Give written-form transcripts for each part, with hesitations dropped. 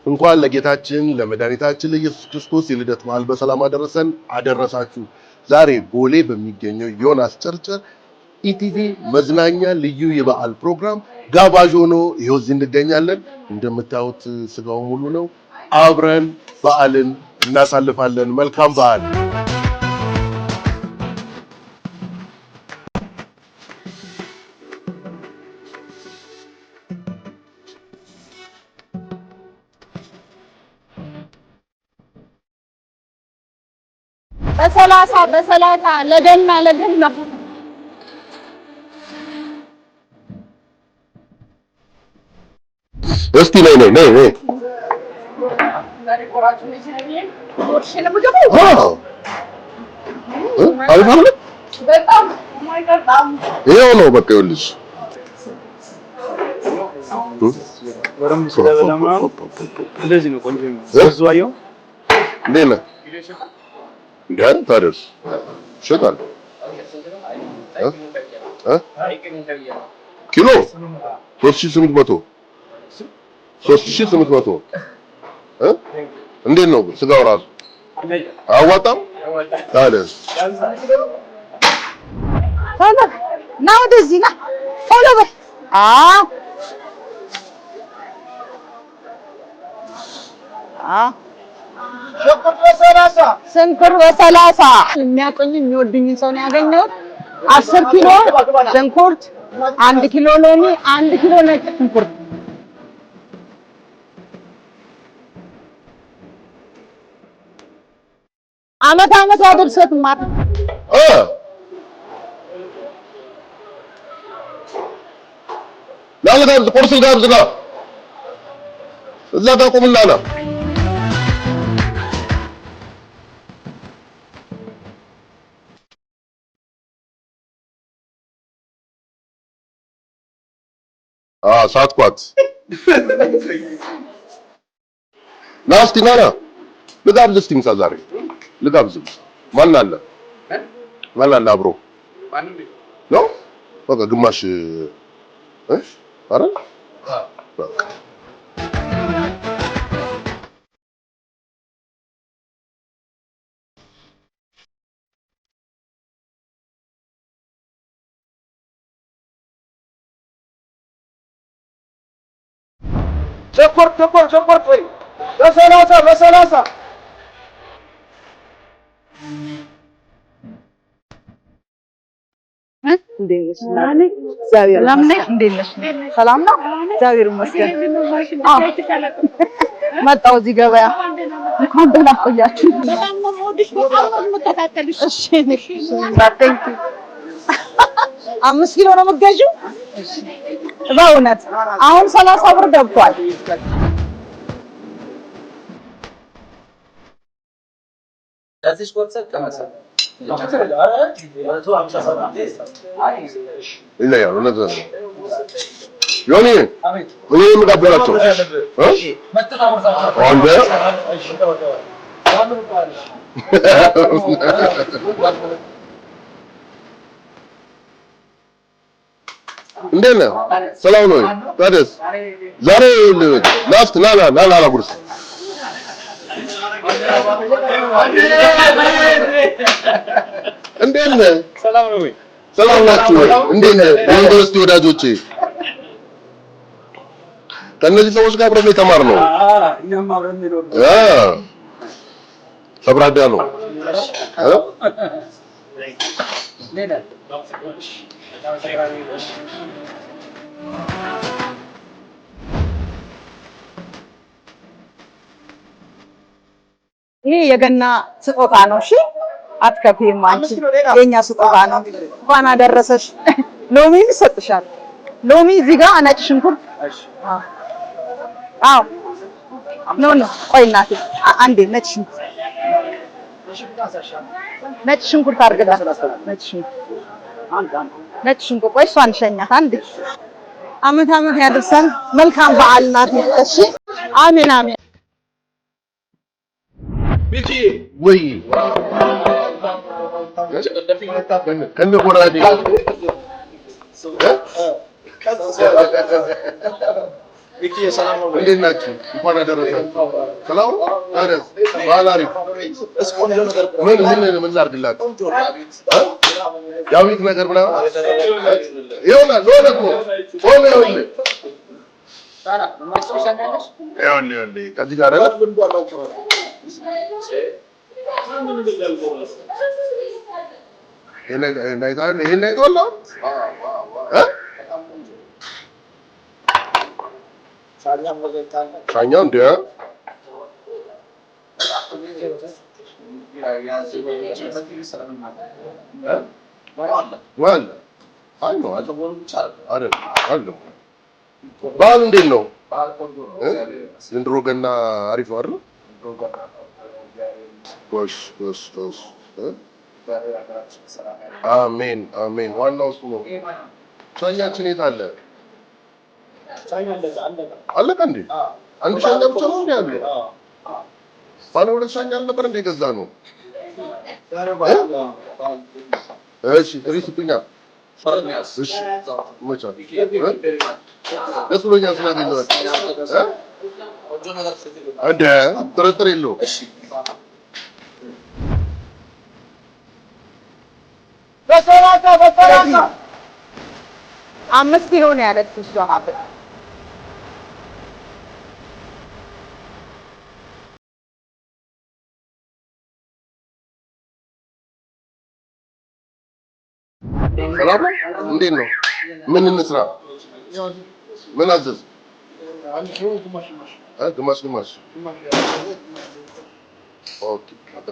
እንኳን ለጌታችን ለመድኃኒታችን ለኢየሱስ ክርስቶስ የልደት በዓል በሰላም አደረሳችሁ። ዛሬ ቦሌ በሚገኘው ዮናስ ቸርችል ኢቲቪ መዝናኛ ልዩ የበዓል ፕሮግራም ጋባዥ ሆኖ ይኸው እዚህ እንገኛለን። እንደምታዩት ስጋው ሙሉ ነው። አብረን በዓልን እናሳልፋለን። መልካም በዓል። በሰላሳ ለገና እስቲ ነይ ይኸው ነው በቃ ይኸውልሽ እንደዚህ ነው ቆንጆ ነው። እንዴት ታደርስ ሸጣል ኪሎ 3800 እንዴት ነው ስጋው ራሱ አዋጣም ታደርስ ና ወደዚህ ና ቶሎ በል ሽንኩርት በ30 የሚያቆኝ የሚወድኝ ሰው ነው ያገኘሁት። 10 ኪሎ ሽንኩርት፣ 1 ኪሎ ሎሚ፣ 1 ኪሎ ነጭ ሽንኩርት። አመት ያድርሰት ማር ለአመት ቁርስ ጋብዝና እዛ ጋር ቁምና ና ሳትኳት ና እስኪ ና ልጋብዝ እስኪ ምሳ ዛሬ ልጋብዝ ማን አለ አብሮ ነው በቃ ግማሽ ኧረ በቃ ቸኮር ወይ በሰላሳ ሰላም ነው እግዚአብሔር ይመስገን። መጣሁ እዚህ ገበያ እንኳን ደህና ቆያችሁ። በጣም ነው የምወድሽ በጣም ነው የምከታተልሽ። እሺ 5 ኪሎ ነው የምትገዢው? በእውነት አሁን 30 ብር ገብቷል። እዚህ ኮንሰፕት ከመሰለ ይለያል እነዛ ዮኒ ምን የምጋብዛቸው አንተ እንዴት ነህ? ሰላም ነው? ታዲያስ ዛሬ ላፍት ና ጉርስ እንዴት ነህ? ሰላም ነው ወይ? ሰላም ናችሁ ወይ? እንዴት ነህ? የዩኒቨርሲቲ ወዳጆቼ ከእነዚህ ሰዎች ጋር አብረን የተማርነው እኛም አብረን ነው ሰብራዳ ነው ይሄ የገና ስጦታ ነው። እሺ አትከፊም አንቺ የኛ ስጦታ ነው። እንኳን አደረሰሽ። ሎሚ ይሰጥሻል። ሎሚ እዚህ ጋር ነጭ ሽንኩርት ኖ ቆይ እናቴ አንዴ ነጭ ሽንኩርት አድርግላት። ነጭ ሽንኩርት ቆይ እሷን ሸኛት አንዴ። አመት ያደርሰን። መልካም በዓል እናቴ። እሺ አሜን። ቤቲ ወይ ከነ ቆራዴ እንዴት ናችሁ? እንኳን አደረሳችሁ። ሰላም ነው? ታዲያስ በዓል አሪፍ። ምን ላድርግላችሁ? ያዊት ነገር ምናምን ይሆናል። ሆነ እኮ ሆነ። ይኸውልህ ከዚህ ጋር አይደል? ይሄን አይተኸዋል? ሻኛው እንደ ዋል አይ ነው አይደል? በዓል እንዴት ነው? ዘንድሮ ገና አሪፍ ነው አይደል? ጎሽ አሜን አሜን። ዋናው እሱ ነው። ሻኛችን የት አለ? አለቀ እንዴ? አንድ ሻኛ ብቻ ነው እንዴ ያለው? ባለ ሁለት ሻኛ አልነበር እንዴ ገዛ ነው? እሺ ትሪስጥኛ እሺ መቻል ደስ ብሎኛል ስላገኘኋት እንደ ጥርጥር የለውም። በሰላሳ 5 ኪሎ ነው ያለችው እሷ። እንዴት ነው? ምን እንስራ? ምን አዘዝ? ግማሽ ኦኬ።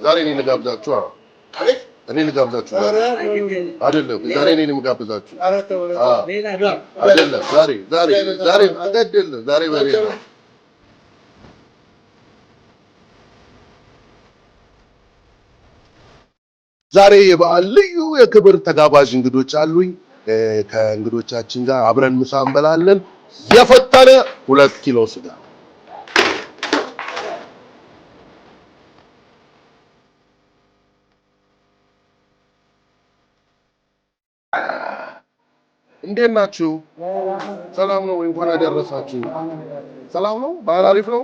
ዛሬ እኔ ልጋብዛችሁ እኔ ልጋብዛችሁ አይደለም። ዛሬ እኔ ልጋብዛችሁ አይደለም። ዛሬ በቤት ነው። ዛሬ የበዓል ልዩ የክብር ተጋባዥ እንግዶች አሉኝ። ከእንግዶቻችን ጋር አብረን ምሳ እንበላለን። የፈጠነ 2 ኪሎ ስጋ እንዴት ናችሁ? ሰላም ነው? እንኳን አደረሳችሁ። ሰላም ነው? በዓል አሪፍ ነው?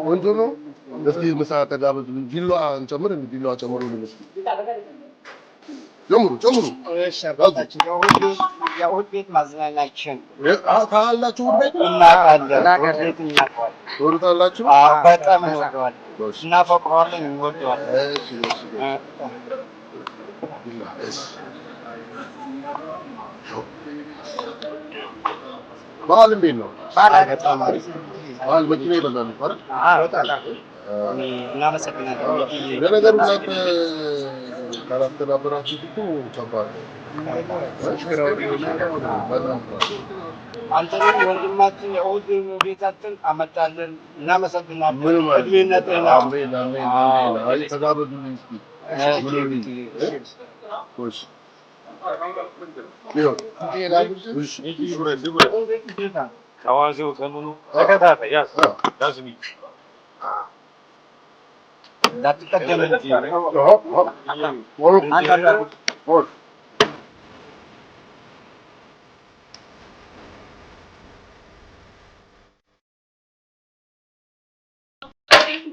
ቆንጆ ነው? እስኪ ምሳ ተጋበዙ። ቢላዋ እንጨምር እንዴ? ቢላዋ ጨምሩ። ጨምሩ። እሺ አባታችን የእሑድ ቤት ማዝናናችን ካላችሁ እሑድ ቤት ትወዱታላችሁ? በጣም እንወደዋለን፣ እናፈቅረዋለን፣ እንወደዋለን። እሺ በዓል እንዴት ነው? በዓል መኪና ይበዛል አይደል? እናመሰግናለን። ለነገሩ እናንተ ካላስተባበራችሁ እኮ ከባድ ነው። አንተንም ወንድማችን የእሑድ ቤታችን አመጣልን። እናመሰግናለን። እድሜና ጤና። አሜን አሜን አሜን። አይ ተጋበዙልኝ እስኪ እሺ አዋዜው ከኑኑ ተከታታይ ያዝሚ እንዳትቀደም እንጂ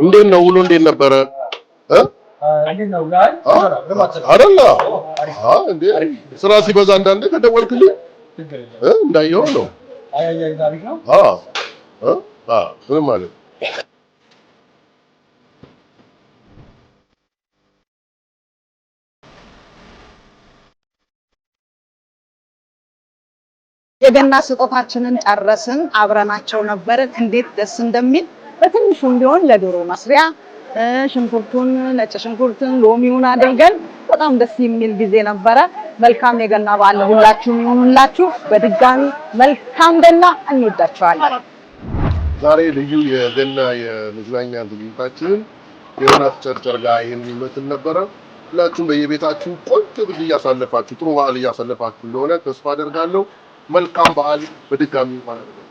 እንዴት ነው ውሎ? እንዴት ነበረ? አይደለ እንዴ ስራ ሲበዛ አንዳንዴ ከደወልክልኝ እንዳየው ነው። ምንም ማለት የገና ስጦታችንን ጨረስን። አብረናቸው ነበርን። እንዴት ደስ እንደሚል በትንሹም ቢሆን ለዶሮ መስሪያ ሽንኩርቱን፣ ነጭ ሽንኩርቱን፣ ሎሚውን አድርገን በጣም ደስ የሚል ጊዜ ነበረ። መልካም የገና በዓል ሁላችሁም ይሁንላችሁ። በድጋሚ መልካም ገና። እንወዳችኋለን። ዛሬ ልዩ የገና የመዝናኛ ዝግጅታችንን ዮናስ ቸርቸር ጋር ይሄን ይመስል ነበረ። ሁላችሁም በየቤታችሁ ቆንጆ ጊዜ እያሳለፋችሁ ጥሩ በዓል እያሳለፋችሁ እንደሆነ ተስፋ አደርጋለሁ። መልካም በዓል በድጋሚ ማለት ነው።